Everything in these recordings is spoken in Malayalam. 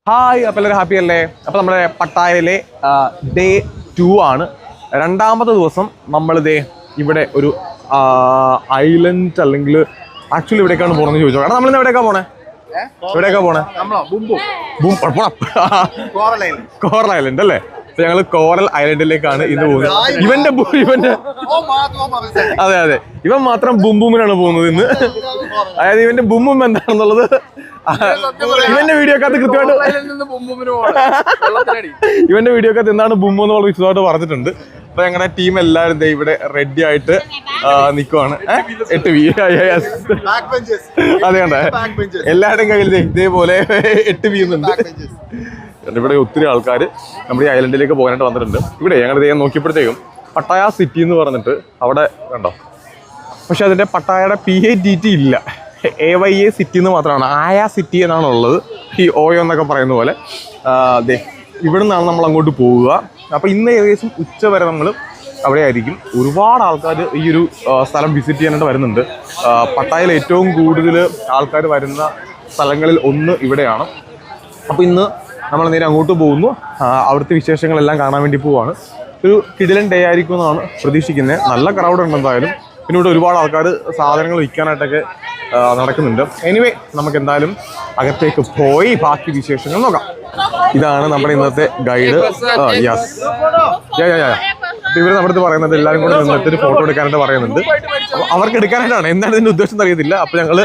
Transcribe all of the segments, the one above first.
ഹായ്, അപ്പോൾ എല്ലാവരും ഹാപ്പി അല്ലേ? അപ്പോൾ നമ്മുടെ പട്ടായയിലെ ഡേ 2 ആണ്. രണ്ടാമത്തെ ദിവസം നമ്മളിതേ ഇവിടെ ഒരു ഐലൻഡ് അല്ലെങ്കിൽ ആക്ച്വലി ഇവിടേക്കാണ് പോകണമെന്ന് ചോദിച്ചോ. കാരണം നമ്മളിന്ന് എവിടേക്കാണ് പോണേ? കോറൽ ഐലൻഡ് അല്ലേ? ഞങ്ങൾ കോറൽ ഐലൻഡിലേക്കാണ് ഇന്ന് പോകുന്നത്. അതെ അതെ, ഇവൻ മാത്രം ബുംബൂമിനാണ് പോകുന്നത് ഇന്ന്. അതായത് ഇവന്റെ ബുംബും എന്താണെന്നുള്ളത് ഇവന്റെ വീഡിയോക്കകത്ത് കൃത്യമായിട്ട് എന്താണ് ബുംബു എന്നുള്ള വിശദമായിട്ട് പറഞ്ഞിട്ടുണ്ട്. അപ്പൊ ഞങ്ങളുടെ ടീം എല്ലാവരും ഇവിടെ റെഡി ആയിട്ട് നിൽക്കുവാണ്. 8 V. അതെ, കണ്ടേ എല്ലാവരുടെയും കയ്യിൽ ഇതേപോലെ 8 V എന്നുണ്ട്. ഇവിടെ ഒത്തിരി ആൾക്കാർ നമ്മുടെ ഈ ഐലൻഡിലേക്ക് പോകാനായിട്ട് വന്നിട്ടുണ്ട്. ഇവിടെ ഞങ്ങൾ നോക്കിയപ്പോഴത്തേക്കും പട്ടായ സിറ്റി എന്ന് പറഞ്ഞിട്ട് അവിടെ കണ്ടോ, പക്ഷെ അതിന്റെ പട്ടായയുടെ PATT ഇല്ല, AYA സിറ്റി എന്ന് മാത്രമാണ്. ആയ സിറ്റി എന്നാണ് ഉള്ളത്, ഈ ഓയോ എന്നൊക്കെ പറയുന്ന പോലെ. ഇവിടെ നിന്നാണ് നമ്മൾ അങ്ങോട്ട് പോവുക. അപ്പോൾ ഇന്ന് ഏകദേശം ഉച്ച വരെ നമ്മൾ അവിടെ ആയിരിക്കും. ഒരുപാട് ആൾക്കാർ ഈ ഒരു സ്ഥലം വിസിറ്റ് ചെയ്യാനായിട്ട് വരുന്നുണ്ട്. പട്ടായയിൽ ഏറ്റവും കൂടുതൽ ആൾക്കാർ വരുന്ന സ്ഥലങ്ങളിൽ ഒന്ന് ഇവിടെയാണ്. അപ്പോൾ ഇന്ന് നമ്മൾ നേരെ അങ്ങോട്ട് പോകുന്നു. അവിടുത്തെ വിശേഷങ്ങളെല്ലാം കാണാൻ വേണ്ടി പോവുകയാണ്. ഒരു കിടിലൻ ഡേ ആയിരിക്കും എന്നാണ് പ്രതീക്ഷിക്കുന്നത്. നല്ല ക്രൗഡ് ഉണ്ട് എന്തായാലും. പിന്നെ ഇവിടെ ഒരുപാട് ആൾക്കാർ സാധനങ്ങൾ വിൽക്കാനായിട്ടൊക്കെ നടക്കുന്നുണ്ട്. എനിവേ, നമുക്ക് എന്തായാലും അകത്തേക്ക് പോയി ബാക്കി വിശേഷങ്ങൾ നോക്കാം. ഇതാണ് നമ്മുടെ ഇന്നത്തെ ഗൈഡ്. യെസ്, ഇവർ നമ്മുടെ അടുത്ത് പറയുന്നത് എല്ലാവരും കൂടെ നിന്നിട്ട് ഒരു ഫോട്ടോ എടുക്കാനായിട്ട് പറയുന്നുണ്ട്. അപ്പോൾ അവർക്ക് എടുക്കാനായിട്ടാണ്, എന്താണ് ഇതിൻ്റെ ഉദ്ദേശം അറിയത്തില്ല. അപ്പോൾ ഞങ്ങൾ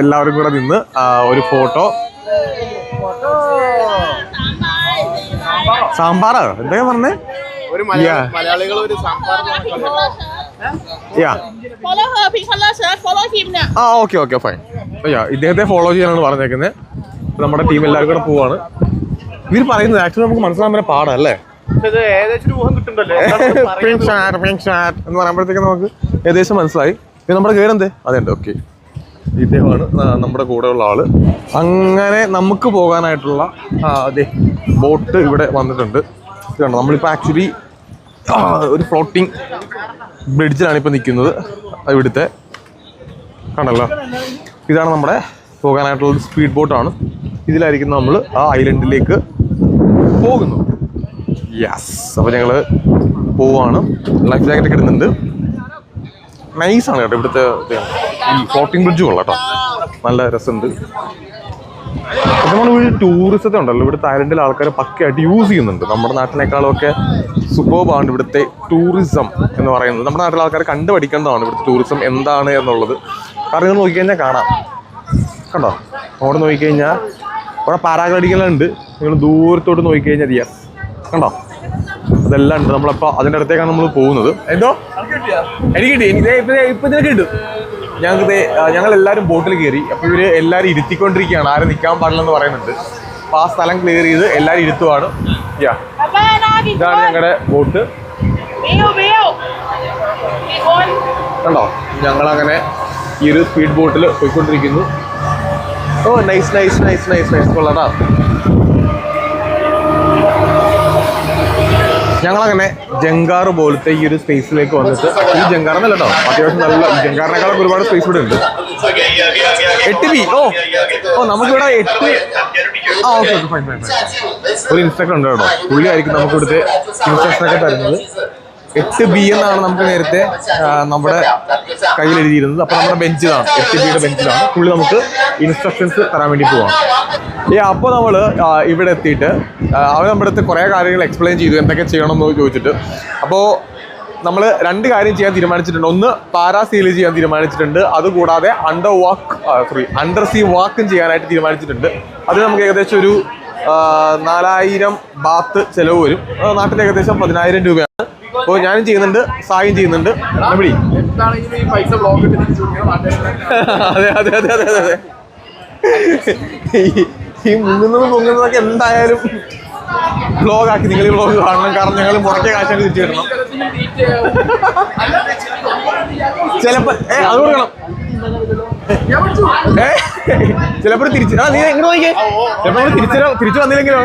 എല്ലാവരും കൂടെ നിന്ന് ഒരു ഫോട്ടോ. സാമ്പാറോ എന്തൊക്കെയാ പറഞ്ഞേ? Okay fine. ഇദ്ദേഹത്തെ ഫോളോ ചെയ്യാനാണ് പറഞ്ഞേക്കുന്നത്. നമ്മുടെ ടീം എല്ലാവരും കൂടെ പോവാണ്. ഇവർ പറയുന്നത് ആക്ച്വലി നമുക്ക് മനസ്സിലാൻ വരെ പാടല്ലേ എന്ന് പറയുമ്പോഴത്തേക്ക് നമുക്ക് ഏകദേശം മനസ്സിലായി. ഇത് നമ്മുടെ ഗൈഡ് അതെന്ത് ഓക്കെ, ഇദ്ദേഹമാണ് നമ്മുടെ കൂടെയുള്ള ആള്. അങ്ങനെ നമുക്ക് പോകാനായിട്ടുള്ള ബോട്ട് ഇവിടെ വന്നിട്ടുണ്ട്. ഇതാണ് നമ്മളിപ്പോൾ ആക്ച്വലി ഒരു ഫ്ലോട്ടിംഗ് ബ്രിഡ്ജിലാണ് ഇപ്പോൾ നിൽക്കുന്നത്. ഇവിടുത്തെ കണ്ടല്ലോ, ഇതാണ് നമ്മുടെ പോകാനായിട്ടുള്ള സ്പീഡ് ബോട്ടാണ്. ഇതിലായിരിക്കും നമ്മൾ ആ ഐലൻഡിലേക്ക് പോകുന്നു. യെസ്, അപ്പോൾ ഞങ്ങൾ പോവാണ്. ലൈഫ് ജാക്കറ്റൊക്കെ ഇടുന്നുണ്ട്. നൈസാണ് കേട്ടോ ഇവിടുത്തെ ഈ ഫ്ലോട്ടിംഗ് ബ്രിഡ്ജ് കൊള്ളാം കേട്ടോ, നല്ല രസമുണ്ട്. നമ്മൾ ടൂറിസത്തെ ഉണ്ടല്ലോ, ഇവിടുത്തെ ഐലൻഡിലെ ആൾക്കാർ പക്കയായിട്ട് യൂസ് ചെയ്യുന്നുണ്ട്. നമ്മുടെ നാട്ടിനേക്കാളൊക്കെ സൂപ്പർബാണ് ഇവിടുത്തെ ടൂറിസം എന്ന് പറയുന്നത്. നമ്മുടെ നാട്ടിലെ ആൾക്കാർ കണ്ടുപഠിക്കേണ്ടതാണ് ഇവിടുത്തെ ടൂറിസം എന്താണ് എന്നുള്ളത്. കാരണം നിങ്ങൾ നോക്കിക്കഴിഞ്ഞാൽ കാണാം, കണ്ടോ അവിടെ നോക്കിക്കഴിഞ്ഞാൽ അവിടെ പാരാഗ്ലൈഡിങ്ങുണ്ട്. നിങ്ങൾ ദൂരത്തോട്ട് നോക്കിക്കഴിഞ്ഞാൽ യെസ് കണ്ടോ, അതെല്ലാം ഉണ്ട്. നമ്മളപ്പോൾ അതിൻ്റെ അടുത്തേക്കാണ് നമ്മൾ പോകുന്നത്. എന്തോ എനിക്ക് കിട്ടി, ഇപ്പം ഇതിനൊക്കെ കിട്ടും. ഞങ്ങൾ എല്ലാവരും ബോട്ടിൽ കയറി. അപ്പോൾ ഇവർ എല്ലാവരും ഇരുത്തിക്കൊണ്ടിരിക്കുകയാണ്, ആരും നിൽക്കാൻ പാടില്ലെന്ന് പറയുന്നുണ്ട്. അപ്പോൾ ആ സ്ഥലം ക്ലിയർ ചെയ്ത് എല്ലാവരും ഇരുത്തുവാണ്. ഇതാണ് ഞങ്ങളുടെ ബോട്ട്. കണ്ടോ, ഞങ്ങളങ്ങനെ ഈ ഒരു സ്പീഡ് ബോട്ടിൽ പോയിക്കൊണ്ടിരിക്കുന്നു. Oh nice nice nice nice nice കൊള്ളാടാ. ഞങ്ങളങ്ങനെ ജങ്കാറ് പോലത്തെ ഈ ഒരു സ്പേസിലേക്ക് വന്നിട്ട്, ഈ ജങ്കാർ എന്നല്ല കേട്ടോ, അത്യാവശ്യം നല്ല ജങ്കാറിനേക്കാളൊക്കെ ഒരുപാട് സ്പേസ് ഇവിടെ ഉണ്ട്. 8 V. ഓ നമുക്കിവിടെ 8. Okay fine fine fine. ഒരു ഇൻസ്ട്രക്ടർ ഉണ്ട് കേട്ടോ, പുള്ളിയായിരിക്കും നമുക്ക് ഇവിടുത്തെ ഇൻസ്ട്രക്ഷനൊക്കെ തരുന്നത്. 8 B എന്നാണ് നമുക്ക് നേരത്തെ നമ്മുടെ കയ്യിൽ എഴുതിയിരുന്നത്. അപ്പോൾ നമ്മുടെ ബെഞ്ചിലാണ്, 8 B ബെഞ്ചിലാണ് പുള്ളി നമുക്ക് ഇൻസ്ട്രക്ഷൻസ് തരാൻ വേണ്ടി പോവാണ്. അപ്പോൾ നമ്മൾ ഇവിടെ എത്തിയിട്ട് അവർ നമ്മുടെ അടുത്ത് കുറേ കാര്യങ്ങൾ എക്സ്പ്ലെയിൻ ചെയ്തു, എന്തൊക്കെ ചെയ്യണമെന്ന് ചോദിച്ചിട്ട്. അപ്പോൾ നമ്മൾ 2 കാര്യം ചെയ്യാൻ തീരുമാനിച്ചിട്ടുണ്ട്. ഒന്ന് പാരാസീൽ ചെയ്യാൻ തീരുമാനിച്ചിട്ടുണ്ട്, അതുകൂടാതെ അണ്ടർ സീ വാക്കും ചെയ്യാനായിട്ട് തീരുമാനിച്ചിട്ടുണ്ട്. അത് നമുക്ക് ഏകദേശം ഒരു 4000 ബാത്ത് ചിലവ് വരും. നാട്ടിൽ ഏകദേശം 10,000 രൂപയാണ്. അപ്പോൾ ഞാനും ചെയ്യുന്നുണ്ട്, സായും ചെയ്യുന്നുണ്ട്. അതെ അതെ അതെ അതെ അതെ. ഈ മുങ്ങുന്നതൊക്കെ എന്തായാലും വ്ലോഗാക്കി നിങ്ങൾ ഈ വ്ലോഗ് കാണണം. കാരണം ഞങ്ങൾ മുടക്കിയ കാശൊക്കെ തിരിച്ചു കിട്ടണം. ചിലപ്പോൾ അത് കൊടുക്കണം. ചിലപ്പോൾ തിരിച്ച് നീ എങ്ങനെ നോക്കിയേ, ചിലപ്പോൾ തിരിച്ചു വന്നില്ലെങ്കിലോ.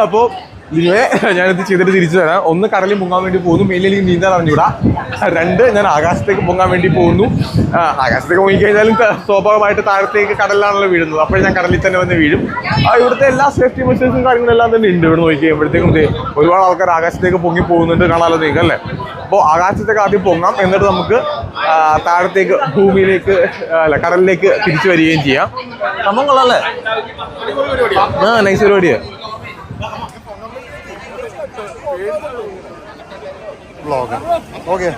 അപ്പോൾ ഇതിനെ ഞാനിത് ചെയ്തിട്ട് തിരിച്ചു തരാം. ഒന്ന് കടലിൽ പൊങ്ങാൻ വേണ്ടി പോകുന്നു, മെയിൻലി എനിക്ക് നീന്താൻ അറിഞ്ഞൂടാ. 2 ഞാൻ ആകാശത്തേക്ക് പൊങ്ങാൻ വേണ്ടി പോകുന്നു. ആകാശത്തേക്ക് പൊങ്ങിക്കഴിഞ്ഞാലും സ്വാഭാവികമായിട്ട് താഴത്തേക്ക് കടലിലാണല്ലോ വീഴുന്നത്, അപ്പോൾ ഞാൻ കടലിൽ തന്നെ വന്ന് വീഴും. ഇവിടുത്തെ എല്ലാ സേഫ്റ്റി മെഷേഴ്സും കാര്യങ്ങളെല്ലാം തന്നെ ഉണ്ട്. ഇവിടെ നോക്കി കഴിയുമ്പോഴത്തേക്കും ഒരുപാട് ആൾക്കാർ ആകാശത്തേക്ക് പൊങ്ങി പോകുന്നുണ്ട്, കാണാമല്ലോ നിങ്ങൾക്ക് അല്ലേ. അപ്പോൾ ആകാശത്തേക്ക് ആദ്യം പൊങ്ങാം, എന്നിട്ട് നമുക്ക് താഴത്തേക്ക് ഭൂമിയിലേക്ക് അല്ല കടലിലേക്ക് തിരിച്ചു വരികയും ചെയ്യാം. സംഭവം കൊള്ളാല്ലേ? നൈസ് പരിപാടിയാ. ഓക്കെ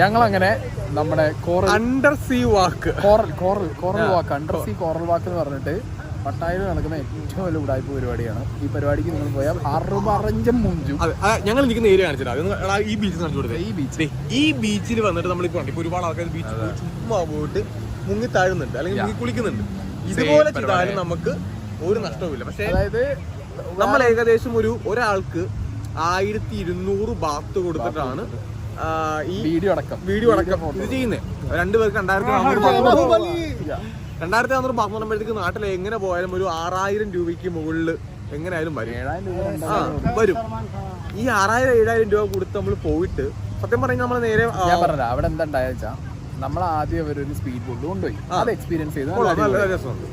ഞങ്ങളങ്ങനെ നമ്മുടെ അണ്ടർ സീ വാക്ക് കോറൽ വാക്ക് അണ്ടർ സീ കോറൽ വാക്ക് എന്ന് പറഞ്ഞിട്ട് പട്ടായയിൽ നടക്കുന്ന ഏറ്റവും വലിയ ഉടായ്പ പരിപാടിയാണ്. ഈ പരിപാടിക്ക് നിങ്ങൾ പോയാൽ അറുപറഞ്ചം മുഞ്ചും. ഞങ്ങൾ നിൽക്കുന്ന ഏരിയ കാണിച്ചിട്ടാ ഈ ബീച്ച് കാണിച്ചു കൊടുത്തത്. ഈ ബീച്ചിൽ വന്നിട്ട് നമ്മളിപ്പോ ഇപ്പൊ ഒരുപാട് ആൾക്കാർ ബീച്ചിൽ ചുമ്മാ പോയിട്ട് മുങ്ങി താഴുന്നുണ്ട് അല്ലെങ്കിൽ മുങ്ങി കുളിക്കുന്നുണ്ട്. ഇതുപോലെ ചെയ്താലും നമുക്ക് ഒരു നഷ്ടവുമില്ല. പക്ഷെ അതായത് നമ്മൾ ഏകദേശം ഒരാൾക്ക് 1200 ബാത്ത് കൊടുത്തിട്ടാണ് ഈ വീഡിയോ അടക്കം ഇത് ചെയ്യുന്നത്. 2 പേർക്ക് 2400 ബാത്ത് പറയുമ്പോഴത്തേക്ക് നാട്ടിൽ എങ്ങനെ പോയാലും ഒരു 6000 രൂപയ്ക്ക് മുകളിൽ എങ്ങനെയായാലും വരും. ഈ 6000-7000 രൂപ കൊടുത്ത് നമ്മൾ പോയിട്ട് സത്യം പറഞ്ഞാൽ നമ്മൾ നേരെ ഞാൻ പറഞ്ഞ അവിടെ എന്താ ഉണ്ടായാ നമ്മൾ ആദ്യം അവരൊരു സ്പീഡ് ബോട്ട് കൊണ്ടുപോയി, അത് എക്സ്പീരിയൻസ് ചെയ്ത്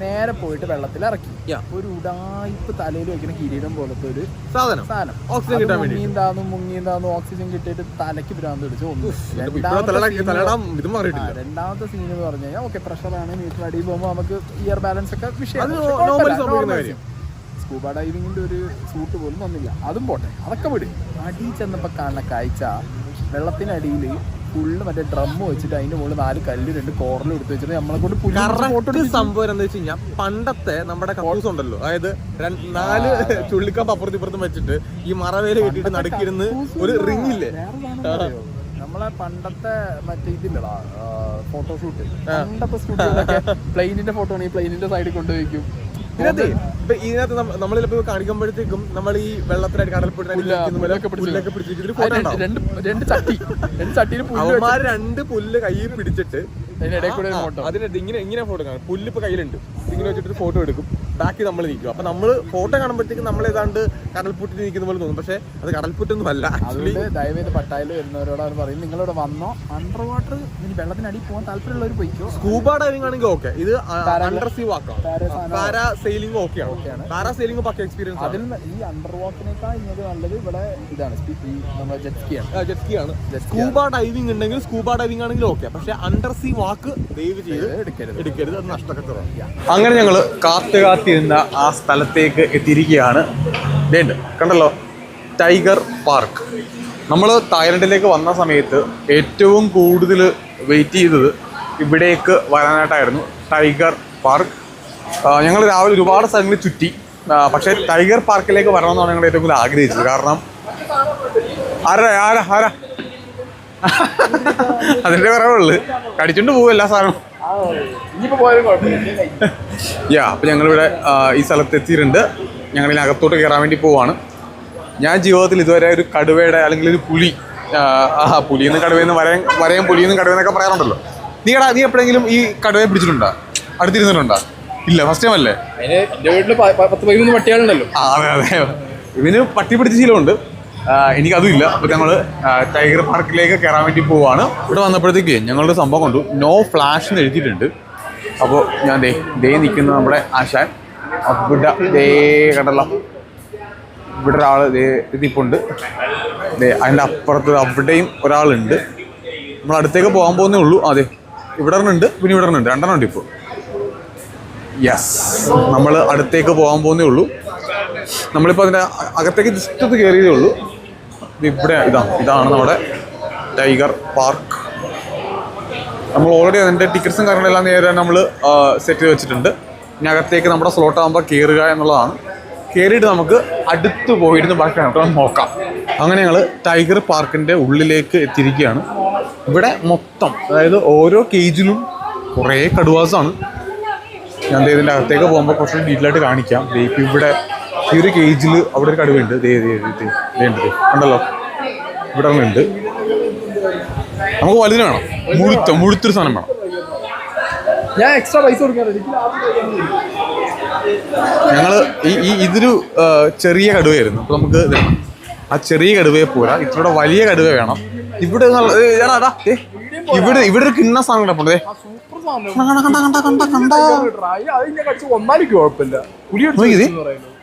നേരെ പോയിട്ട് വെള്ളത്തിൽ ഇറക്കി. ഒരു ഉടായ്പ് തലയിൽ വെക്കുന്ന കിരീടം പോലത്തെ ഒരു സാധനം മുങ്ങിയും ഓക്സിജൻ കിട്ടിയിട്ട് തലയ്ക്ക് ഭ്രാന്ത് പിടിച്ചു ഒന്നും. രണ്ടാമത്തെ സീൻ എന്ന് പറഞ്ഞു കഴിഞ്ഞാൽ ഓക്കെ പ്രഷറാണ്, മീറ്റർ അടിയിൽ പോകുമ്പോൾ നമുക്ക് ഇയർ ബാലൻസ് ഒക്കെ വിഷയം. സ്കൂബ ഡൈവിങ്ങിന്റെ ഒരു സൂട്ട് പോലും വന്നില്ല, അതും പോട്ടെ, അതൊക്കെ വിടും. അടിയിൽ ചെന്നപ്പോ കാണുന്ന കാഴ്ച വെള്ളത്തിനടിയിൽ ഫുള്ള് മറ്റേ ഡ്രം വെച്ചിട്ട് അതിന്റെ മുകളിൽ 4 കല്ല് 2 കോർണർ എടുത്ത് വെച്ചിട്ട് നമ്മളെ കൊണ്ട് സംഭവം എന്താ വെച്ച് കഴിഞ്ഞാൽ പണ്ടത്തെ നമ്മുടെ കക്കൂസ് ഉണ്ടല്ലോ, അതായത് 4 ചുള്ളിക്കമ്പ് അപ്പുറത്തും ഇപ്പുറത്തും വെച്ചിട്ട് ഈ മറവേല കെട്ടിട്ട് നടുക്കിരുന്ന് ഒരു റിംഗ് ഇല്ലേ നമ്മളെ പണ്ടത്തെ മറ്റേ ഇതില്ലടാ ഫോട്ടോഷൂട്ട്, പണ്ടത്തെ സ്റ്റുഡിയോയിലൊക്കെ പ്ലെയിനിന്റെ ഫോട്ടോ ആണെങ്കിൽ പ്ലെയിനിന്റെ സൈഡിൽ കൊണ്ടുവയ്ക്കും. ഇതിനകത്ത് നമ്മളിപ്പോ കാണിക്കുമ്പോഴത്തേക്കും നമ്മൾ ഈ വെള്ളത്തിലായിട്ട് കടൽപ്പൊടി 2 പുല്ല് കയ്യിൽ പിടിച്ചിട്ട് അതിനിടയിൽ ഇങ്ങനെ ഫോട്ടോ കാണും. പുല്ല് ഇപ്പൊ കയ്യിലുണ്ട്, ഇങ്ങനെ വെച്ചിട്ട് ഫോട്ടോ എടുക്കും. ബാക്കി നമ്മൾ നിൽക്കും. അപ്പൊ നമ്മൾ ഫോട്ടോ കാണുമ്പോഴത്തേക്കും നമ്മൾ ഏതാണ്ട് കടൽപ്പുറ്റിൽ നിൽക്കുന്ന പോലെ തോന്നും. പക്ഷെ അത് കടൽപ്പുറ്റൊന്നും അല്ല. അതുകൊണ്ട് ദയവേത് പട്ടായയിൽ വരുന്നവരോട് അവർ പറയും നിങ്ങളിവിടെ വന്നോ, അണ്ടർ വാട്ടർ ഇനി വെള്ളത്തിനടി പോകാൻ താല്പര്യമുള്ളവർ പോയിക്കോ. സ്കൂബ ഡൈവിംഗ് ആണെങ്കിൽ ഓക്കെ, ഇത് അണ്ടർ സീ വാക്കാണ്. പാരാ സെയിലിംഗ് ഓക്കെയാണ്. പാരാ സെയിലിംഗ് പക്ക എക്സ്പീരിയൻസ്. അതിൽ ഈ അണ്ടർ വാക്കിനേക്കാൾ ഇന്നത് നല്ലത് ഇവിടെ ഇതാണ്, നമ്മുടെ ജെറ്റ് സ്കീയാണ്. സ്കൂബ ഡൈവിംഗ് ഉണ്ടെങ്കിൽ സ്കൂബ ഡൈവിംഗ് ആണെങ്കിൽ ഓക്കെ, പക്ഷെ അണ്ടർ സീ വാക്ക് ദയവ് ചെയ്ത് എടുക്കരുത്, അത് നഷ്ടക്കച്ചവടം. അങ്ങനെ ഞങ്ങൾ കാത്തിരുന്ന ആ സ്ഥലത്തേക്ക് എത്തിയിരിക്കുകയാണ്. കണ്ടല്ലോ, ടൈഗർ പാർക്ക്. നമ്മൾ തായ്ലൻഡിലേക്ക് വന്ന സമയത്ത് ഏറ്റവും കൂടുതൽ വെയിറ്റ് ചെയ്തത് ഇവിടേക്ക് വരാനായിട്ടായിരുന്നു, ടൈഗർ പാർക്ക്. ഞങ്ങൾ രാവിലെ ഒരുപാട് സ്ഥലങ്ങളിൽ ചുറ്റി, പക്ഷേ ടൈഗർ പാർക്കിലേക്ക് വരണമെന്നാണ് ഞങ്ങൾ ഏറ്റവും കൂടുതൽ ആഗ്രഹിച്ചത്. കാരണം ആരാ അതിൻ്റെ കുറവുള്ളു, കടിച്ചുകൊണ്ട് പോകും എല്ലാ സാധനവും. അപ്പോൾ ഞങ്ങളിവിടെ ഈ സ്ഥലത്ത് എത്തിയിട്ടുണ്ട്. ഞങ്ങളിതിനകത്തോട്ട് കയറാൻ വേണ്ടി പോവാണ്. ഞാൻ ജീവിതത്തിൽ ഇതുവരെ ഒരു കടുവയുടെ അല്ലെങ്കിൽ ഒരു പുലി, പുലിയെന്ന് കടുവയെന്ന് വരയും പുലിയെന്നും കടുവയെന്നൊക്കെ പറയാറുണ്ടല്ലോ. നീ എപ്പോഴെങ്കിലും ഈ കടുവയെ പിടിച്ചിട്ടുണ്ടോ? അടുത്തിരുന്നിട്ടുണ്ടോ? ഇല്ല, ഫസ്റ്റ് ടൈം അല്ലേ? എൻ്റെ വീട്ടിൽ 10-13 പട്ടികളുണ്ടല്ലോ. അതെ, ഇവന് പട്ടി പിടിച്ച ശീലമുണ്ട്, എനിക്കതും ഇല്ല. അപ്പോൾ ഞങ്ങൾ ടൈഗർ പാർക്കിലേക്ക് കയറാൻ വേണ്ടി പോവാണ്. ഇവിടെ വന്നപ്പോഴത്തേക്ക് ഞങ്ങളുടെ സംഭവം കണ്ടു, നോ ഫ്ലാഷ് എന്ന് എഴുതിയിട്ടുണ്ട്. അപ്പോൾ ഞാൻ ദേ നിൽക്കുന്ന നമ്മുടെ ആശാൻ. ഇവിടെ കണ്ടല്ലോ, ഇവിടെ ഒരാൾ ഇതിപ്പുണ്ട്. അതിൻ്റെ അപ്പുറത്ത് അവിടെയും ഒരാളുണ്ട്. നമ്മൾ അടുത്തേക്ക് പോകാൻ പോകുന്നേ ഉള്ളൂ. അതെ, ഇവിടെ ഉണ്ട്, പിന്നെ ഇവിടെ ഉണ്ട്, 2 ഉണ്ട് ഇപ്പോൾ. യെസ്, നമ്മൾ അടുത്തേക്ക് പോകാൻ പോകുന്നേ ഉള്ളൂ. നമ്മളിപ്പോൾ അതിൻ്റെ അകത്തേക്ക് ജസ്റ്റ് ഒന്ന് കയറിയതേ ഉള്ളൂ. ഇവിടെ ഇതാണ് നമ്മുടെ ടൈഗർ പാർക്ക്. നമ്മൾ ഓൾറെഡി അതിൻ്റെ ടിക്കറ്റ്സും കാര്യങ്ങളെല്ലാം നേരെ നമ്മൾ സെറ്റ് ചെയ്ത് വെച്ചിട്ടുണ്ട്. ഇനി അകത്തേക്ക് നമ്മുടെ സ്ലോട്ട് ആകുമ്പോൾ കയറുക എന്നുള്ളതാണ്. കയറിയിട്ട് നമുക്ക് അടുത്ത് പോയിരുന്ന് ബാക്കി നമുക്ക് നോക്കാം. അങ്ങനെ ഞങ്ങൾ ടൈഗർ പാർക്കിൻ്റെ ഉള്ളിലേക്ക് എത്തിയിരിക്കുകയാണ്. ഇവിടെ മൊത്തം, അതായത് ഓരോ കേജിലും കുറേ കടുവാസാണ്. ഞാൻ ഇതിൻ്റെ അകത്തേക്ക് പോകുമ്പോൾ കുറച്ച് ഡീറ്റെയിൽ ആയിട്ട് കാണിക്കാം. ഇവിടെ ഈ ഒരു കേജിൽ അവിടെ ഒരു കടുവയുണ്ട്. ഉണ്ടല്ലോ, ഇവിടെ ഉണ്ട്. നമുക്ക് വലുതിന് വേണം, മുഴുത്തൊരു സാധനം വേണം. ഞാൻ എക്സ്ട്രാ പൈസ കൊടുക്കാറ്. ഞങ്ങൾ ഇതൊരു ചെറിയ കടുവയായിരുന്നു. അപ്പോൾ നമുക്ക് ആ ചെറിയ കടുവയെ പോരാ, ഇത്രയുടെ വലിയ കടുവ വേണം. ഇവിടെ ഇവിടെ ഒരു കിണ്ണ സാധനം കിടപ്പുണ്ട്.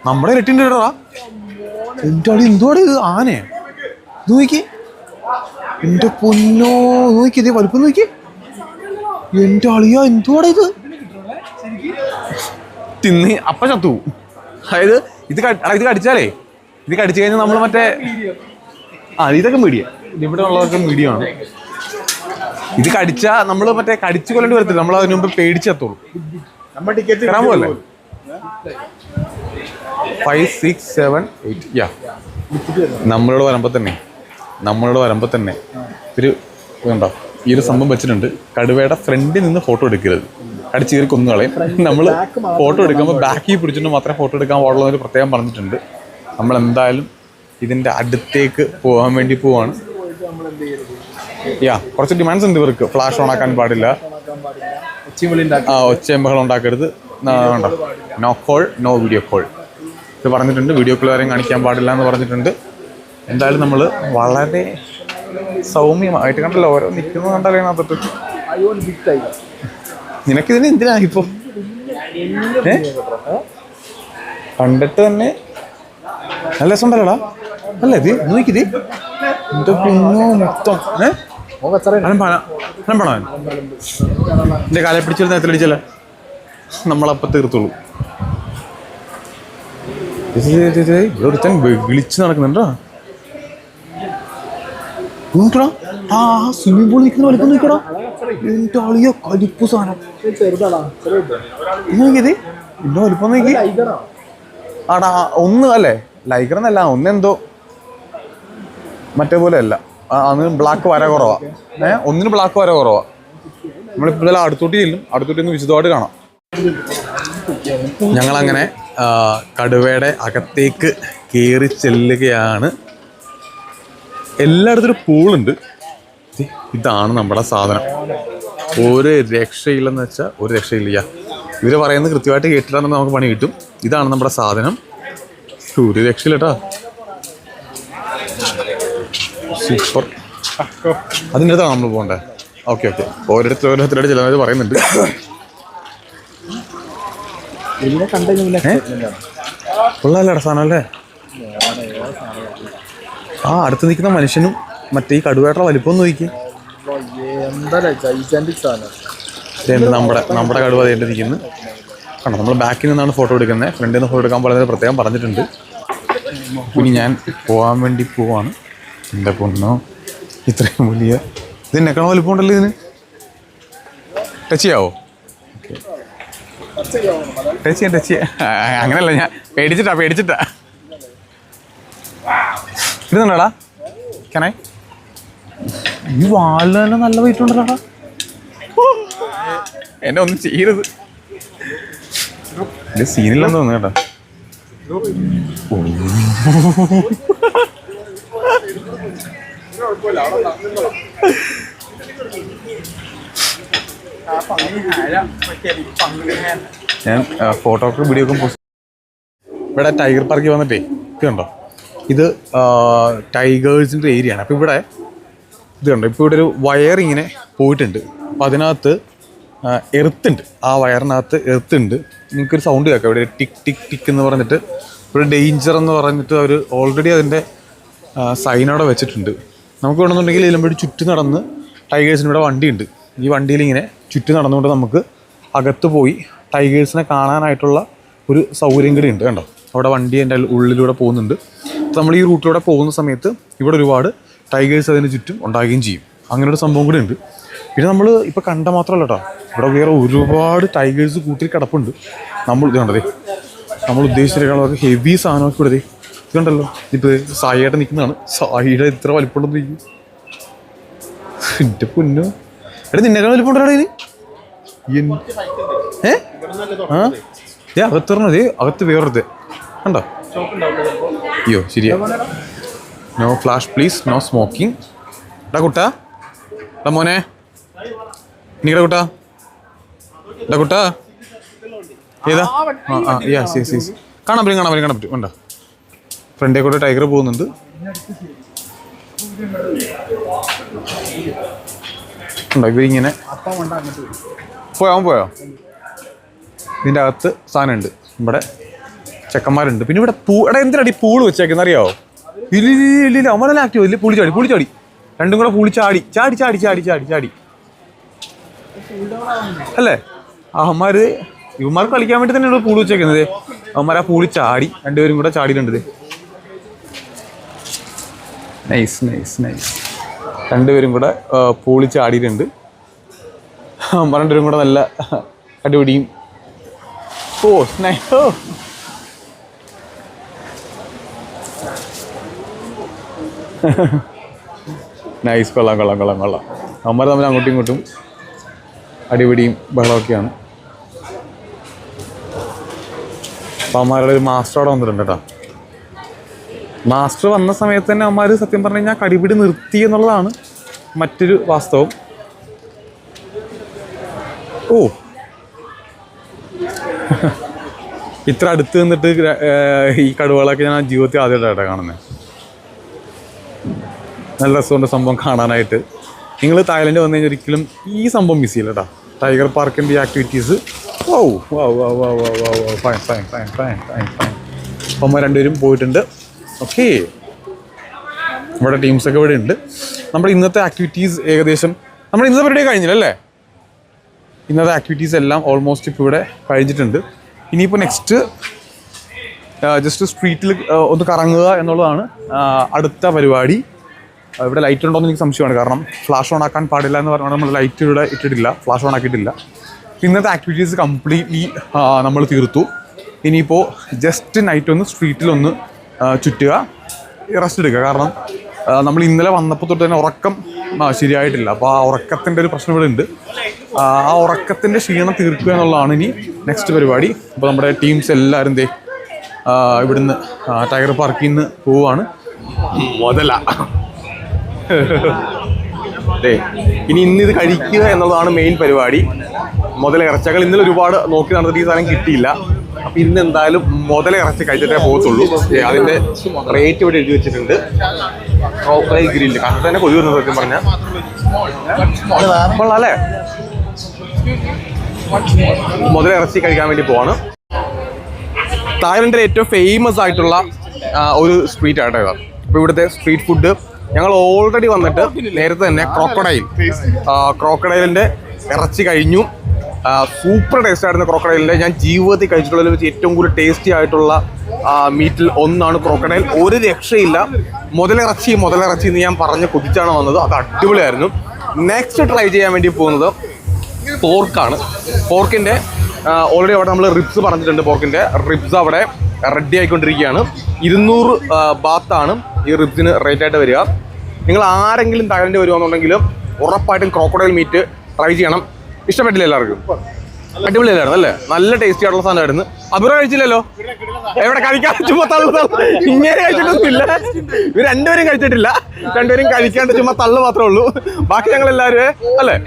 നമ്മുടെ ഇരട്ടിൻ്റെ ഇടറാ. എന്റെ അളി എന്തുവാടെ ഇത്? ആനയെ നോക്കി, എന്റെ പൊന്നോ നോക്കി, ഇതേ വലുപ്പം നോക്കി. എന്റെ അളിയാ, എന്തുവാടെ ഇത്? തിന്ന് അപ്പ ചത്തു. അതായത് ഇത് കടിച്ചാലേ, ഇത് കടിച്ചു കഴിഞ്ഞാൽ നമ്മൾ മറ്റേ ഇതൊക്കെ മീഡിയ, ഇവിടെ ഉള്ളതൊക്കെ മീഡിയം ആണ്. ഇത് കടിച്ചാൽ നമ്മൾ മറ്റേ കടിച്ചു കൊല്ലേണ്ടി വരത്തില്ല, നമ്മൾ അതിന് മുമ്പ് പേടിച്ച് ചത്തോളൂ. ഗ്രാമല്ലേ? 5, 6, 7, 8. നമ്മളോട് വരുമ്പോൾ തന്നെ ഒരു ഇതുണ്ടോ, ഈ ഒരു സംഭവം വെച്ചിട്ടുണ്ട്. കടുവയുടെ ഫ്രണ്ടിൽ നിന്ന് ഫോട്ടോ എടുക്കരുത്, കടിച്ച് കയറി കൊന്നുകളയും. നമ്മൾ ഫോട്ടോ എടുക്കുമ്പോൾ ബാക്കിൽ പിടിച്ചിട്ട് മാത്രമേ ഫോട്ടോ എടുക്കാൻ പാടുള്ളൂ എന്ന് പ്രത്യേകം പറഞ്ഞിട്ടുണ്ട്. നമ്മൾ എന്തായാലും ഇതിൻ്റെ അടുത്തേക്ക് പോകാൻ വേണ്ടി പോവാണ്. കുറച്ച് ഡിമാൻഡ്സ് ഉണ്ട് ഇവർക്ക്. ഫ്ലാഷ് ഓൺ ആക്കാൻ പാടില്ല, ഒച്ചയമ്പകൾ ഉണ്ടാക്കരുത്, no call, no video call ഇത് പറഞ്ഞിട്ടുണ്ട്. വീഡിയോ കോൾ വരെയും കാണിക്കാൻ പാടില്ല എന്ന് പറഞ്ഞിട്ടുണ്ട്. എന്തായാലും നമ്മൾ വളരെ സൗമ്യമായിട്ട് കണ്ടല്ലോ, ഓരോ നിൽക്കുന്നത് കണ്ടല്ലോ അതിനകത്തോട്ട്. നിനക്കിതിന് എന്തിനാ ഇപ്പൊ? കണ്ടിട്ട് തന്നെ നല്ല രസം ഉണ്ടല്ലോടാ. അല്ല ഇത് നോക്കിത് എന്റെ കുഞ്ഞോ മൊത്തം എന്റെ കാലെ പിടിച്ചിരുന്ന എത്രടിച്ചല്ലേ നമ്മളപ്പം തീർത്തുള്ളൂ. ഇവിടെ ഒരുത്തൻ വിളിച്ച് നടക്കുന്നുണ്ടോ? നോക്കടാ, ആ സ്വിമ്മിംഗ് പൂളിൽ നിൽക്കുന്ന വലിപ്പം നോക്കടാ. എന്റെ ആളിയോ കലിപ്പ് സാധനം നോക്കിയത്, എന്റെ വലിപ്പം നോക്കി. ആടാ ഒന്ന് അല്ലേ, ലൈഗർ എന്നല്ല, ഒന്നെന്തോ മറ്റേ പോലെ അല്ല. അന്ന് ബ്ലാക്ക് വര കുറവാ, ഒന്നിന് ബ്ലാക്ക് വര കുറവാ. നമ്മളിപ്പോൾ അടുത്തോട്ട് ചെല്ലും, അടുത്തോട്ട് ഒന്ന് വിശദമായിട്ട് കാണാം. ഞങ്ങളങ്ങനെ കടുവയുടെ അകത്തേക്ക് കയറി ചെല്ലുകയാണ്. എല്ലായിടത്തും ഒരു പൂളുണ്ട്. ഇതാണ് നമ്മുടെ സാധനം. ഒരു രക്ഷയില്ലെന്ന് വെച്ചാൽ ഒരു രക്ഷയില്ല. ഇവർ പറയുന്നത് കൃത്യമായിട്ട് കേട്ടിട്ടാണെന്ന് നമുക്ക് പണി കിട്ടും. ഇതാണ് നമ്മുടെ സാധനം. ഒരു രക്ഷയില്ലട്ടാ, സൂപ്പർ. അതിൻ്റെ അടുത്താണ് നമ്മൾ പോകണ്ടേ? ഓക്കെ ഓരോരുത്തരുടെ ചിലവർ പറയുന്നുണ്ട്. കൊള്ളാല്ലേ സാധനം അല്ലേ? ആ അടുത്ത് നിൽക്കുന്ന മനുഷ്യനും മറ്റേ ഈ കടുവയുടെ വലിപ്പം നോക്കി. നമ്മുടെ കടുവ തേണ്ടി നിൽക്കുന്നു കണ്ടോ. നമ്മൾ ബാക്കിൽ നിന്നാണ് ഫോട്ടോ എടുക്കുന്നത്, ഫ്രണ്ടിൽ നിന്ന് ഫോട്ടോ എടുക്കാൻ വളരെ പ്രത്യേകം പറഞ്ഞിട്ടുണ്ട്. ഇനി ഞാൻ പോകാൻ വേണ്ടി പോവാണ്. എൻ്റെ പൊന്നോ, ഇത്രയും വലിയ ഇതിനെക്കാണോ വലിപ്പം ഉണ്ടല്ലോ ഇതിന്. ടച്ച് ചെയ്യാവോ? ടച്ച് ചെയ്യാം. അങ്ങനെയല്ല, ഞാൻ പേടിച്ചിട്ടാ ഇരുന്നുണ്ടാ. കനായി ഈ വാലിന് തന്നെ നല്ല വെയിറ്റ് ഉണ്ടല്ലോടാ. എന്നെ ഒന്നും ചെയ്യരുത്, സീനില്ലെന്ന് തോന്നുന്നു കേട്ടോ. ഞാൻ ഫോട്ടോക്ക് വീഡിയോ ഒക്കെ പോസ്റ്റ്. ഇവിടെ ടൈഗർ പാർക്കിൽ വന്നിട്ടേ ഇത് കണ്ടോ, ഇത് ടൈഗേഴ്സിൻ്റെ ഏരിയ ആണ്. അപ്പോൾ ഇവിടെ ഇത് കണ്ടോ, ഇപ്പോൾ ഇവിടെ ഒരു വയർ ഇങ്ങനെ പോയിട്ടുണ്ട്. അപ്പം അതിനകത്ത് എർത്തുണ്ട്, ആ വയറിനകത്ത് എർത്തുണ്ട്. നിങ്ങൾക്കൊരു സൗണ്ട് കേൾക്കാം ഇവിടെ, ടിക് ടിക് ടിക് എന്ന് പറഞ്ഞിട്ട്. ഇവിടെ ഡേഞ്ചർ എന്ന് പറഞ്ഞിട്ട് അവർ ഓൾറെഡി അതിൻ്റെ സൈനോടെ വെച്ചിട്ടുണ്ട്. നമുക്ക് വേണമെന്നുണ്ടെങ്കിൽ ഇതിലുമ്പോൾ ചുറ്റും നടന്ന് ടൈഗേഴ്സിന് ഇവിടെ വണ്ടിയുണ്ട്. ഈ വണ്ടിയിൽ ഇങ്ങനെ ചുറ്റും നടന്നുകൊണ്ട് നമുക്ക് അകത്ത് പോയി ടൈഗേഴ്സിനെ കാണാനായിട്ടുള്ള ഒരു സൗകര്യം കൂടി ഉണ്ട്. കണ്ടോ, അവിടെ വണ്ടി എൻ്റെ ഉള്ളിലൂടെ പോകുന്നുണ്ട്. നമ്മൾ ഈ റൂട്ടിലൂടെ പോകുന്ന സമയത്ത് ഇവിടെ ഒരുപാട് ടൈഗേഴ്സ് അതിന് ചുറ്റും ഉണ്ടാകുകയും ചെയ്യും. അങ്ങനെ ഒരു സംഭവം കൂടി ഉണ്ട്. പിന്നെ നമ്മൾ ഇപ്പോൾ കണ്ട മാത്രമല്ല കേട്ടോ, ഇവിടെ വേറെ ഒരുപാട് ടൈഗേഴ്സ് കൂട്ടിൽ കിടപ്പുണ്ട്. നമ്മൾ ഇത് കണ്ടതേ, നമ്മൾ ഉദ്ദേശിച്ചിരിക്കുന്നതൊക്കെ ഹെവി സാധനമൊക്കെ ഇവിടെ ഇത് കണ്ടല്ലോ. ഇപ്പോൾ സായിയായിട്ട് നിൽക്കുന്നതാണ്. സായിയുടെ ഇത്ര വലിപ്പമുണ്ടെന്ന് ഇരിക്കും. എൻ്റെ പൊന്നോ, എടാ നിന്നെക്കാൾ വലിപ്പമുണ്ടോ ഇതിന്? അകത്ത് പറഞ്ഞത്, അകത്ത് വേറൊരുത് കണ്ടോ. അയ്യോ ശരിയാ. No flash please, no smoking. എടാ കുട്ടാ, എടാ മോനെ, നീടാ കുട്ടാ, എടാ കുട്ടാ. ഏതാ? യെസ് കാണാൻ പറ്റും കണ്ടോ. ഫ്രണ്ടേ കൂടെ ടൈഗർ പോകുന്നുണ്ട്. ഉണ്ടോ ഇവരിങ്ങനെ പോയോ? ഇതിൻ്റെ അകത്ത് സാധനമുണ്ട്. ഇവിടെ ചെക്കന്മാരുണ്ട്. പിന്നെ ഇവിടെ എടാ എന്തിനാണ് ഈ പൂള് വെച്ചേക്കുന്നത് അറിയാവോ? ഇല്ല അമ്മനെല്ലാം ആക്റ്റീവ് ഇല്ല. പുളിച്ചാടി രണ്ടും കൂടെ പുളിച്ചാടി ചാടി അല്ലേ? ഇവന്മാർക്ക് കളിക്കാൻ വേണ്ടി തന്നെയാണ് പൂള് വെച്ചേക്കുന്നത്. അവന്മാർ ആ പൂളി ചാടി, രണ്ടുപേരും കൂടെ ചാടിയിട്ടുണ്ട്. നൈസ്. രണ്ടുപേരും കൂടെ പൂളി ചാടിയിട്ടുണ്ട്. രണ്ടുപേരും കൂടെ നല്ല അടിപൊളിയും. നൈസ്. കൊള്ളാം. അവന്മാർ തമ്മിൽ അങ്ങോട്ടും ഇങ്ങോട്ടും അടിപിടിയും ബഹളമൊക്കെയാണ്. അപ്പോൾ അവന്മാരുടെ ഒരു മാസ്റ്റർ അവിടെ വന്നിട്ടുണ്ട് കേട്ടോ. മാസ്റ്റർ വന്ന സമയത്ത് തന്നെ അവന്മാർ സത്യം പറഞ്ഞു കഴിഞ്ഞാൽ കടിപിടി നിർത്തി എന്നുള്ളതാണ് മറ്റൊരു വാസ്തവം. ഇത്ര അടുത്ത് നിന്നിട്ട് ഈ കടുവകളൊക്കെ ഞാൻ ജീവിതത്തിൽ ആദ്യമായിട്ടാണ് കാണുന്നത്. നല്ല രസമുണ്ട് സംഭവം കാണാനായിട്ട്. നിങ്ങൾ തായ്ലൻഡ് വന്നു കഴിഞ്ഞാൽ ഒരിക്കലും ഈ സംഭവം മിസ് ചെയ്യില്ല കേട്ടോ. ടൈഗർ പാർക്കിൻ്റെ ഈ ആക്ടിവിറ്റീസ്. ഫൈൻ. അപ്പം രണ്ടുപേരും പോയിട്ടുണ്ട്. ഓക്കെ, ഇവിടെ ടീംസൊക്കെ ഇവിടെ ഉണ്ട്. നമ്മുടെ ഇന്നത്തെ ആക്ടിവിറ്റീസ് ഏകദേശം നമ്മുടെ ഇന്നത്തെ പരിപാടി കഴിഞ്ഞില്ലല്ലേ? ഇന്നത്തെ ആക്ടിവിറ്റീസ് എല്ലാം ഓൾമോസ്റ്റ് ഇപ്പോൾ ഇവിടെ കഴിഞ്ഞിട്ടുണ്ട്. ഇനിയിപ്പോൾ നെക്സ്റ്റ് ജസ്റ്റ് സ്ട്രീറ്റിൽ ഒന്ന് കറങ്ങുക എന്നുള്ളതാണ് അടുത്ത പരിപാടി. ഇവിടെ ലൈറ്റ് ഉണ്ടോ എന്ന് എനിക്ക് സംശയമാണ്. കാരണം ഫ്ലാഷ് ഓൺ ആക്കാൻ പാടില്ല എന്ന് പറഞ്ഞാൽ നമ്മൾ ലൈറ്റ് ഇവിടെ ഇട്ടിട്ടില്ല, ഫ്ലാഷ് ഓൺ ആക്കിയിട്ടില്ല. ഇന്നത്തെ ആക്ടിവിറ്റീസ് കംപ്ലീറ്റ്ലി നമ്മൾ തീർത്തു. ഇനിയിപ്പോൾ ജസ്റ്റ് നൈറ്റ് ഒന്ന് സ്ട്രീറ്റിലൊന്ന് ചുറ്റുക, റെസ്റ്റ് എടുക്കുക. കാരണം നമ്മൾ ഇന്നലെ വന്നപ്പോൾ തൊട്ട് തന്നെ ഉറക്കം ശരിയായിട്ടില്ല. അപ്പോൾ ആ ഉറക്കത്തിൻ്റെ ഒരു പ്രശ്നം ഇവിടെ ഉണ്ട്. ആ ഉറക്കത്തിൻ്റെ ക്ഷീണം തീർക്കുക എന്നുള്ളതാണ് ഇനി നെക്സ്റ്റ് പരിപാടി. അപ്പോൾ നമ്മുടെ ടീംസ് എല്ലാവരും ഇവിടുന്ന് ടൈഗർ പാർക്കിൽ നിന്ന് പോവുകയാണ്. മുതല ഇന്നിത് കഴിക്കുക എന്നുള്ളതാണ് മെയിൻ പരിപാടി. മുതല ഇറച്ചികൾ ഇന്നലെ ഒരുപാട് നോക്കി നടന്നിട്ട് ഈ സാധനം കിട്ടിയില്ല. അപ്പൊ ഇന്ന് എന്തായാലും മുതല ഇറച്ചി കഴിച്ചിട്ടേ പോകത്തുള്ളൂ. അതിന്റെ റേറ്റ് ഇവിടെ എഴുതി വെച്ചിട്ടുണ്ട്. ക്രോക്കഡൈൽ ഗ്രില്ല് കണ്ടിട്ട് തന്നെ കൊതി വരുന്നത് സത്യം പറഞ്ഞാൽ കൊള്ളാല്ലേ. മുതല ഇറച്ചി കഴിക്കാൻ വേണ്ടി പോവാണ്. തായ്ലൻഡിലെ ഏറ്റവും ഫേമസ് ആയിട്ടുള്ള ഒരു സ്ട്രീറ്റ് ആയിട്ടോ ഇതാ. അപ്പോൾ ഇവിടുത്തെ സ്ട്രീറ്റ് ഫുഡ് ഞങ്ങൾ ഓൾറെഡി വന്നിട്ട് നേരത്തെ തന്നെ ക്രോക്കഡൈലിൻ്റെ ഇറച്ചി കഴിഞ്ഞു. സൂപ്പർ ടേസ്റ്റ് ആയിരുന്നു ക്രോക്കഡൈലിൻ്റെ. ഞാൻ ജീവിതത്തിൽ കഴിച്ചിട്ടുള്ളതിൽ വെച്ച് ഏറ്റവും കൂടുതൽ ടേസ്റ്റി ആയിട്ടുള്ള മീറ്റിൽ ഒന്നാണ് ക്രോക്കഡൈൽ. ഒരു രക്ഷയില്ല. മുതലിറച്ചി എന്ന് ഞാൻ പറഞ്ഞ് കുതിച്ചാണ് വന്നത്. അത് അടിപൊളിയായിരുന്നു. നെക്സ്റ്റ് ട്രൈ ചെയ്യാൻ വേണ്ടി പോകുന്നത് പോർക്കാണ്. പോർക്കിൻ്റെ ഓൾറെഡി അവിടെ നമ്മൾ റിബ്സ് പറഞ്ഞിട്ടുണ്ട്. പോർക്കിൻ്റെ റിബ്സ് അവിടെ റെഡി ആയിക്കൊണ്ടിരിക്കുകയാണ്. 200 ബാത്താണ് ഈ റിബ്സിന് റേറ്റ് ആയിട്ട് വരിക. നിങ്ങൾ ആരെങ്കിലും തായ്ലൻഡ് വരുവാണെന്നുണ്ടെങ്കിൽ ഉറപ്പായിട്ടും ക്രോക്കഡൈൽ മീറ്റ് ട്രൈ ചെയ്യണം. ഇഷ്ടപ്പെട്ടില്ല എല്ലാവർക്കും? അടിപൊളിയല്ലായിരുന്നു അല്ലേ? നല്ല ടേസ്റ്റി ആയിട്ടുള്ള സാധനമായിരുന്നു. അഭിപ്രായം കഴിച്ചില്ലല്ലോ? എവിടെ കഴിക്കാൻ ചുമ്മാ തള്ളു ഇങ്ങനെ കഴിച്ചിട്ടൊന്നുമില്ല. ഇവർ രണ്ടുപേരും കഴിച്ചിട്ടില്ല. രണ്ടുപേരും കഴിക്കാണ്ട് ചുമ്മാ തള്ളു മാത്രമേ ഉള്ളൂ. ബാക്കി ഞങ്ങൾ എല്ലാവരും അല്ലേ.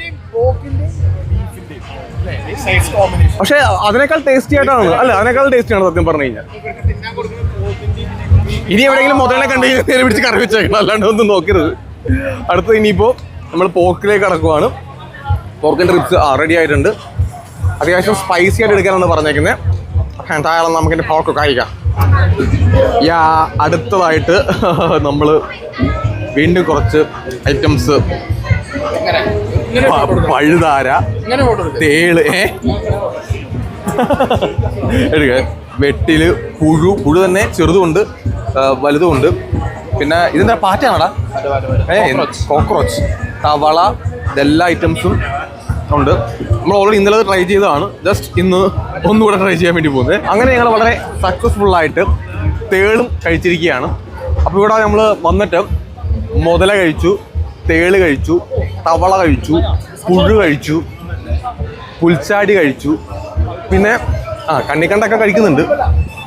പക്ഷെ അതിനേക്കാൾ ടേസ്റ്റി ആയിട്ടാണ് അല്ല, അതിനേക്കാൾ ടേസ്റ്റിയാണ് സത്യം പറഞ്ഞു കഴിഞ്ഞാൽ. ഇനി എവിടെയെങ്കിലും മുതലിനെ കണ്ടു കഴിഞ്ഞാൽ പിടിച്ച് കറി വെച്ചേക്കണം, അല്ലാണ്ട് ഒന്നും നോക്കരുത്. അടുത്ത് ഇനിയിപ്പോ നമ്മൾ പോർക്കിലേക്ക് കടക്കുവാണ്. പോർക്കിന്റെ റിബ്സ് റെഡി ആയിട്ടുണ്ട്. അത്യാവശ്യം സ്പൈസി ആയിട്ട് എടുക്കാനാണ് പറഞ്ഞേക്കുന്നത്. എന്തായാലും നമുക്കിന്റെ പോർക്ക് കഴിക്കാം. അടുത്തതായിട്ട് നമ്മൾ വീണ്ടും കുറച്ച് ഐറ്റംസ്, പഴുതാര, തേള്, എടുക്ക, വെട്ടില്, പുഴു തന്നെ ചെറുതുമുണ്ട് വലുതുമുണ്ട്. പിന്നെ ഇതിന്റെ പാറ്റയാണടാ, കോക്രോച്ച്, തവള, ഇതെല്ലാ ഐറ്റംസും ഉണ്ട്. നമ്മൾ ഓൾറെഡി ഇന്നലെ ട്രൈ ചെയ്തതാണ്. ജസ്റ്റ് ഇന്ന് ഒന്നുകൂടെ ട്രൈ ചെയ്യാൻ വേണ്ടി പോകുന്നത്. അങ്ങനെ ഞങ്ങൾ വളരെ സക്സസ്ഫുൾ ആയിട്ട് തേളും കഴിച്ചിരിക്കുകയാണ്. അപ്പോൾ ഇവിടെ നമ്മൾ വന്നിട്ട് മുതല കഴിച്ചു, തേള് കഴിച്ചു, തവള കഴിച്ചു, പുഴു കഴിച്ചു, പുൽച്ചാടി കഴിച്ചു, പിന്നെ കണ്ണിക്കണ്ടൊക്കെ കഴിക്കുന്നുണ്ട്.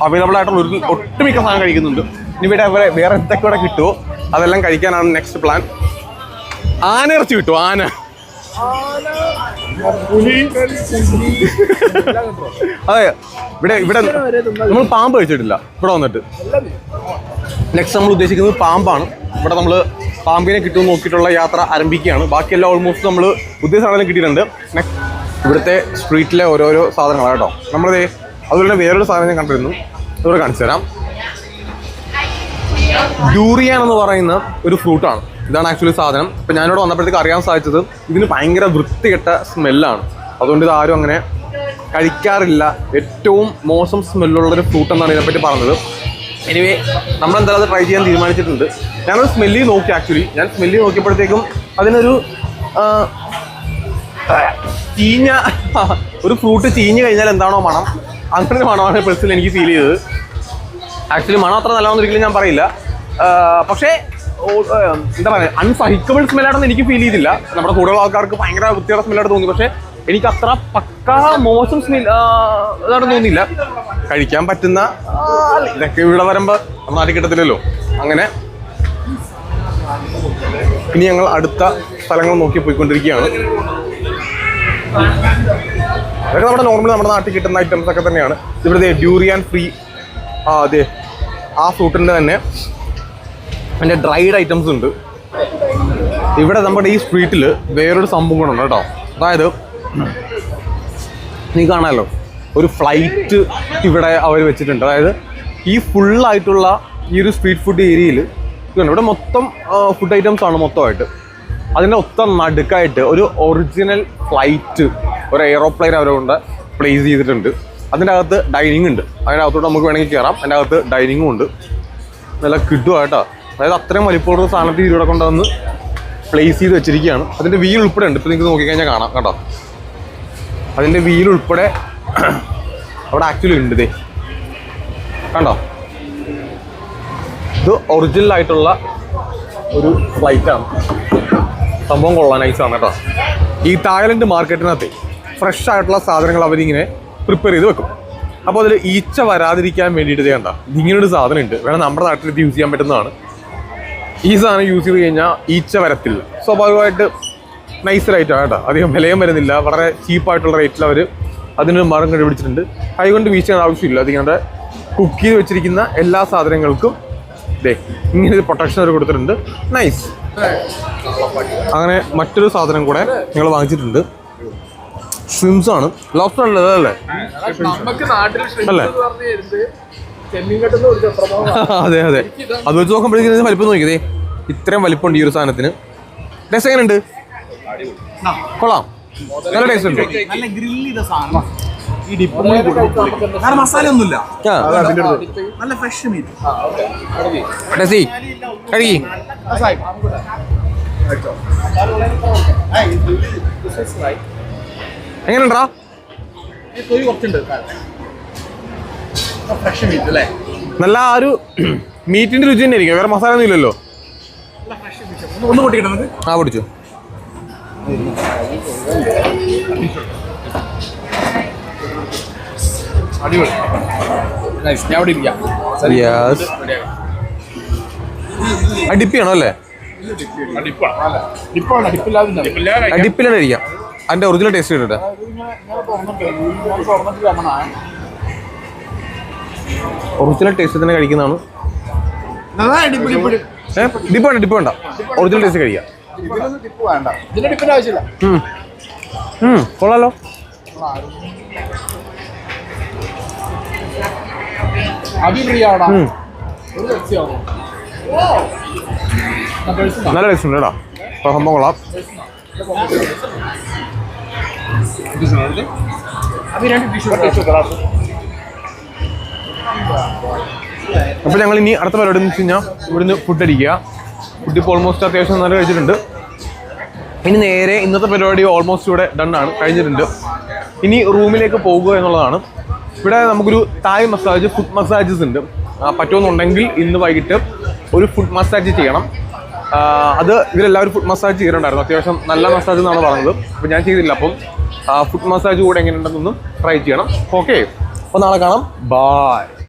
അവൈലബിൾ ആയിട്ടുള്ള ഒട്ടുമിക്ക സാധനം കഴിക്കുന്നുണ്ട്. ഇനി ഇവിടെ വേറെ എന്തൊക്കെ ഇവിടെ കിട്ടുമോ അതെല്ലാം കഴിക്കാനാണ് നെക്സ്റ്റ് പ്ലാൻ. ആന ഇറച്ചി കിട്ടുമോ? ആന അതെ, ഇവിടെ നമ്മൾ പാമ്പ് കഴിച്ചിട്ടില്ല. ഇവിടെ വന്നിട്ട് നെക്സ്റ്റ് നമ്മൾ ഉദ്ദേശിക്കുന്നത് പാമ്പാണ്. ഇവിടെ നമ്മൾ പാമ്പിനെ കിട്ടുമെന്ന് നോക്കിയിട്ടുള്ള യാത്ര ആരംഭിക്കുകയാണ്. ബാക്കിയെല്ലാം ഓൾമോസ്റ്റ് നമ്മൾ ഉദ്ദേശിച്ച സാധനം കിട്ടിയിട്ടുണ്ട്. നെക്സ്റ്റ് ഇവിടുത്തെ സ്ട്രീറ്റിലെ ഓരോരോ സാധനങ്ങളാണ് കേട്ടോ. നമ്മളത് അതുപോലെ വേറൊരു സാധനം ഞാൻ കണ്ടിരുന്നു, ഇവിടെ കാണിച്ചു തരാം. ഡൂറിയാൻ എന്ന് പറയുന്ന ഒരു ഫ്രൂട്ടാണ്. ഇതാണ് ആക്ച്വലി സാധനം. ഇപ്പം ഞാനിവിടെ വന്നപ്പോഴത്തേക്ക് അറിയാൻ സാധിച്ചത് ഇതിന് ഭയങ്കര വൃത്തികെട്ട സ്മെല്ലാണ്. അതുകൊണ്ട് ഇത് ആരും അങ്ങനെ കഴിക്കാറില്ല. ഏറ്റവും മോശം സ്മെല്ലുള്ളൊരു ഫ്രൂട്ട് എന്നാണ് ഇതിനെപ്പറ്റി പറഞ്ഞത്. എനിവേ നമ്മളെന്തായാലും അത് ട്രൈ ചെയ്യാൻ തീരുമാനിച്ചിട്ടുണ്ട്. ഞാനത് സ്മെല്ലി നോക്കി. ആക്ച്വലി ഞാൻ സ്മെല്ലി നോക്കിയപ്പോഴത്തേക്കും അതിനൊരു ചീഞ്ഞ ഒരു ഫ്രൂട്ട് ചീഞ്ഞ് കഴിഞ്ഞാൽ എന്താണോ മണം, അങ്ങനെ ഒരു മണമാണ് പേഴ്സണലി എനിക്ക് ഫീൽ ചെയ്തത്. ആക്ച്വലി മണം അത്ര നല്ലതൊന്നും ഞാൻ പറയില്ല. പക്ഷേ എന്താ പറയുക, അൺസഹിക്കബിൾ സ്മെല്ലായിട്ടൊന്നും എനിക്ക് ഫീൽ ചെയ്തില്ല. നമ്മുടെ കൂടുതൽ ആൾക്കാർക്ക് ഭയങ്കര വൃത്തിയുടെ സ്മെല്ലായിട്ട് തോന്നി. പക്ഷേ എനിക്ക് അത്ര പക്കാ മോശം സ്മെൽ ഇതായിട്ട് തോന്നിയില്ല. കഴിക്കാൻ പറ്റുന്ന ഇതൊക്കെ ഇവിടെ വരുമ്പോൾ നമ്മൾ നാട്ടിൽ കിട്ടത്തില്ലല്ലോ. അങ്ങനെ ഇനി ഞങ്ങൾ അടുത്ത സ്ഥലങ്ങൾ നോക്കി പോയിക്കൊണ്ടിരിക്കുകയാണ്. അതൊക്കെ നമ്മുടെ നോർമലി നമ്മുടെ നാട്ടിൽ കിട്ടുന്ന ഐറ്റംസ് ഒക്കെ തന്നെയാണ്. ഇവിടുത്തെ ഡ്യൂറിയാൻ ഫ്രീ അതെ ആ ഫ്രൂട്ടിൻ്റെ തന്നെ അതിൻ്റെ ഡ്രൈഡ് ഐറ്റംസ് ഉണ്ട്. ഇവിടെ നമ്മുടെ ഈ സ്ട്രീറ്റിൽ വേറൊരു സംഭവം കൂടെ ഉണ്ട് കേട്ടോ. അതായത് നീ കാണാമല്ലോ, ഒരു ഫ്ലൈറ്റ് ഇവിടെ അവർ വെച്ചിട്ടുണ്ട്. അതായത് ഈ ഫുള്ളായിട്ടുള്ള ഈ ഒരു സ്ട്രീറ്റ് ഫുഡ് ഏരിയയിൽ ഇവിടെ മൊത്തം ഫുഡ് ഐറ്റംസ് ആണ് മൊത്തമായിട്ട്. അതിൻ്റെ നടുക്കായിട്ട് ഒരു ഒറിജിനൽ ഫ്ലൈറ്റ്, ഒരു എയ്റോപ്ലെയിൻ അവരുകൊണ്ട് പ്ലേസ് ചെയ്തിട്ടുണ്ട്. അതിൻ്റെ അകത്ത് ഡൈനിങ് ഉണ്ട്. അതിൻ്റെ അകത്തോട്ട് നമുക്ക് വേണമെങ്കിൽ കയറാം. അതിൻ്റെ അകത്ത് ഡൈനിങ്ങും ഉണ്ട്. നല്ല കിട്ടുക കേട്ടോ. അതായത് അത്രയും വലിപ്പമുള്ള സാധനത്തിൽ ഇവിടെ കൊണ്ടുവന്ന് പ്ലേസ് ചെയ്ത് വെച്ചിരിക്കുകയാണ്. അതിൻ്റെ വീൽ ഉൾപ്പെടെ ഉണ്ട്. ഇപ്പോൾ നിങ്ങൾക്ക് നോക്കിക്കഴിഞ്ഞാൽ കാണാം കേട്ടോ. അതിൻ്റെ വീൽ ഉൾപ്പെടെ അവിടെ ആക്ച്വലി ഉണ്ട്. ഇതേ കണ്ടോ, ഇത് ഒറിജിനൽ ആയിട്ടുള്ള ഒരു ഫ്ലൈറ്റാണ്. സംഭവം കൊള്ളാൻ നൈസാണ് കേട്ടോ. ഈ തായ്ലൻഡ് മാർക്കറ്റിനകത്ത് ഫ്രഷ് ആയിട്ടുള്ള സാധനങ്ങൾ അവരിങ്ങനെ പ്രിപ്പയർ ചെയ്ത് വെക്കും. അപ്പോൾ അതിൽ ഈച്ച വരാതിരിക്കാൻ വേണ്ടിയിട്ട് കണ്ട ഇങ്ങനൊരു സാധനം ഉണ്ട്. വേണം നമ്മുടെ നാട്ടിൽ ഇത് യൂസ് ചെയ്യാൻ പറ്റുന്നതാണ്. ഈ സാധനം യൂസ് ചെയ്ത് കഴിഞ്ഞാൽ ഈച്ച വരത്തില്ല. സ്വാഭാവികമായിട്ട് നൈസ് റേറ്റാണ് കേട്ടോ. അധികം വിലയും വരുന്നില്ല, വളരെ ചീപ്പായിട്ടുള്ള റേറ്റിൽ അവർ അതിനൊരു മരം കണ്ടുപിടിച്ചിട്ടുണ്ട്. കൈകൊണ്ട് വീശാൻ ആവശ്യമില്ല. അതിങ്ങനെ കുക്ക് ചെയ്ത് വെച്ചിരിക്കുന്ന എല്ലാ സാധനങ്ങൾക്കും ഇങ്ങനെ ഒരു പ്രൊട്ടക്ഷൻ അവർ കൊടുത്തിട്ടുണ്ട്. നൈസ്. അങ്ങനെ മറ്റൊരു സാധനം കൂടെ ഞങ്ങൾ വാങ്ങിച്ചിട്ടുണ്ട്. ഷ്രിംസ് ആണ്, ലോബ്സ്റ്റർ അല്ലേ അല്ലേ? അതെ അതെ, അത് വെച്ച് നോക്കുമ്പോഴേക്കും വലിപ്പം നോക്കിയതേ, ഇത്രയും വലിപ്പമുണ്ട് ഈ ഒരു സാധനത്തിന്. ടേസ്റ്റ് എങ്ങനെയുണ്ട്? കൊള്ളാം, നല്ല ടേസ്റ്റ് ഉണ്ട്. നല്ല ഗ്രില്ല് ചെയ്ത സാധനം. ഈ ഡിപ്പ് മസാല ഒന്നുമില്ല, നല്ല ഫ്രഷ് മീറ്റ്. കഴുകി എങ്ങനെയുണ്ടാ? ഫ്രഷ് മീറ്റ് അല്ലേ? നല്ല ആ ഒരു മീറ്റിന്റെ രുചി തന്നെ ആയിരിക്കും, വേറെ മസാല ഒന്നും ഇല്ലല്ലോ. ഒന്ന് പൊട്ടിക്കിട്ടോ നമുക്ക്. ആ പൊടിച്ചു. അടിപൊളി. ഞാൻ അവിടെ ഇരിക്കാം. ഡിപ്പ് ചെയ്യണോ അല്ലേ? ഡിപ്പിലാണ് ഇരിക്കാം. അതിന്റെ ഒറിജിനൽ ടേസ്റ്റ് കിട്ടട്ടെ. ഒറിജിനൽ ടേസ്റ്റ് തന്നെ കഴിക്കുന്നതാണ്. ഡിപ്പ് വേണ്ട, ഒറിജിനൽ ടേസ്റ്റ് കഴിക്കാം. കൊള്ളാലോ. നല്ല ടേസ്റ്റ് ഉണ്ട് കേട്ടോ, സംഭവം കൊള്ളാം. അപ്പോൾ ഞങ്ങൾ ഇനി അടുത്ത പരിപാടി എന്ന് വെച്ച് കഴിഞ്ഞാൽ ഇവിടുന്ന് ഫുഡ് അടിക്കുക. ഫുഡ് ഇപ്പോൾ ഓൾമോസ്റ്റ് അത്യാവശ്യം നല്ല കഴിച്ചിട്ടുണ്ട്. ഇനി നേരെ ഇന്നത്തെ പരിപാടി ഓൾമോസ്റ്റ് ഇവിടെ ഡണ്ണാണ്, കഴിഞ്ഞിട്ടുണ്ട്. ഇനി റൂമിലേക്ക് പോകുക എന്നുള്ളതാണ്. ഇവിടെ നമുക്കൊരു തായ് മസാജ്, ഫുഡ് മസാജസ് ഉണ്ട്. പറ്റുമെന്നുണ്ടെങ്കിൽ ഇന്ന് വൈകിട്ട് ഒരു ഫുഡ് മസാജ് ചെയ്യണം. അത് ഇവരെല്ലാവരും ഫുഡ് മസാജ് ചെയ്തിട്ടുണ്ടായിരുന്നു. അത്യാവശ്യം നല്ല മസാജ് എന്നാണ് പറഞ്ഞത്. അപ്പോൾ ഞാൻ ചെയ്തില്ല. അപ്പം ഫുഡ് മസാജ് കൂടെ എങ്ങനെയുണ്ടെന്നൊന്ന് ട്രൈ ചെയ്യണം. ഓക്കെ, അപ്പോൾ നാളെ കാണാം. ബൈ.